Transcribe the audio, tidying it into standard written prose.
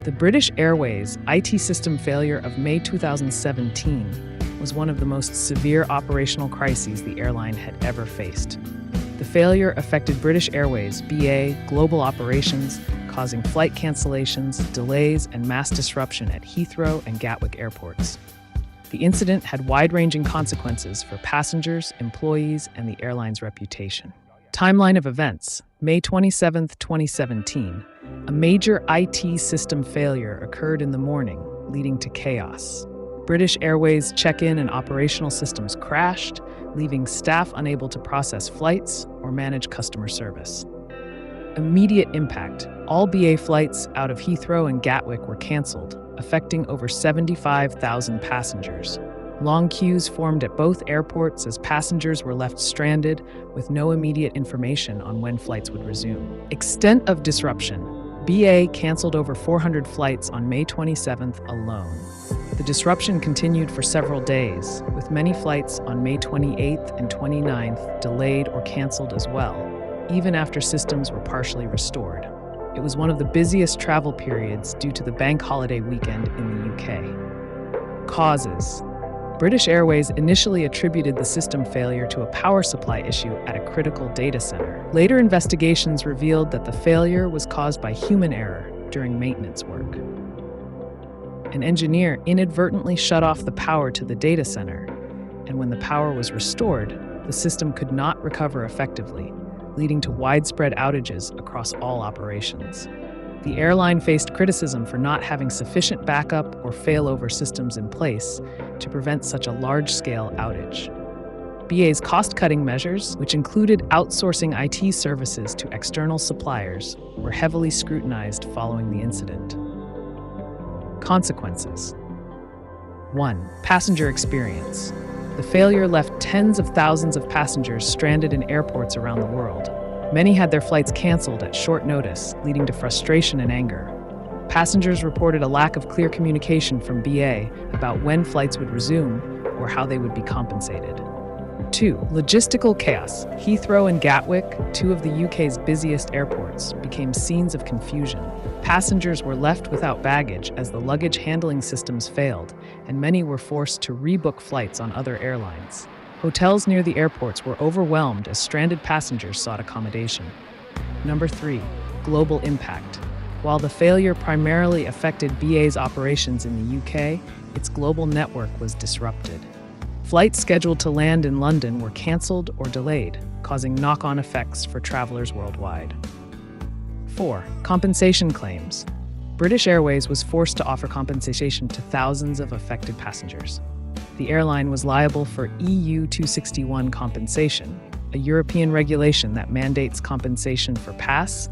The British Airways IT system failure of May 2017 was one of the most severe operational crises the airline had ever faced. The failure affected British Airways BA global operations, causing flight cancellations, delays, and mass disruption at Heathrow and Gatwick airports. The incident had wide-ranging consequences for passengers, employees, and the airline's reputation. Timeline of events: May 27, 2017. A major IT system failure occurred in the morning, leading to chaos. British Airways check-in and operational systems crashed, leaving staff unable to process flights or manage customer service. Immediate impact: all BA flights out of Heathrow and Gatwick were cancelled, affecting over 75,000 passengers. Long queues formed at both airports as passengers were left stranded with no immediate information on when flights would resume. Extent of disruption: BA cancelled over 400 flights on May 27th alone. The disruption continued for several days, with many flights on May 28th and 29th delayed or cancelled as well, even after systems were partially restored. It was one of the busiest travel periods due to the bank holiday weekend in the UK. Causes: British Airways initially attributed the system failure to a power supply issue at a critical data center. Later investigations revealed that the failure was caused by human error during maintenance work. An engineer inadvertently shut off the power to the data center, and when the power was restored, the system could not recover effectively, leading to widespread outages across all operations. The airline faced criticism for not having sufficient backup or failover systems in place to prevent such a large-scale outage. BA's cost-cutting measures, which included outsourcing IT services to external suppliers, were heavily scrutinized following the incident. Consequences: 1. Passenger experience. The failure left tens of thousands of passengers stranded in airports around the world. Many had their flights canceled at short notice, leading to frustration and anger. Passengers reported a lack of clear communication from BA about when flights would resume or how they would be compensated. 2. Logistical chaos. Heathrow and Gatwick, two of the UK's busiest airports, became scenes of confusion. Passengers were left without baggage as the luggage handling systems failed, and many were forced to rebook flights on other airlines. Hotels near the airports were overwhelmed as stranded passengers sought accommodation. 3. Global impact. While the failure primarily affected BA's operations in the UK, its global network was disrupted. Flights scheduled to land in London were cancelled or delayed, causing knock-on effects for travelers worldwide. 4. Compensation claims. British Airways was forced to offer compensation to thousands of affected passengers. The airline was liable for EU 261 compensation, a European regulation that mandates compensation for past,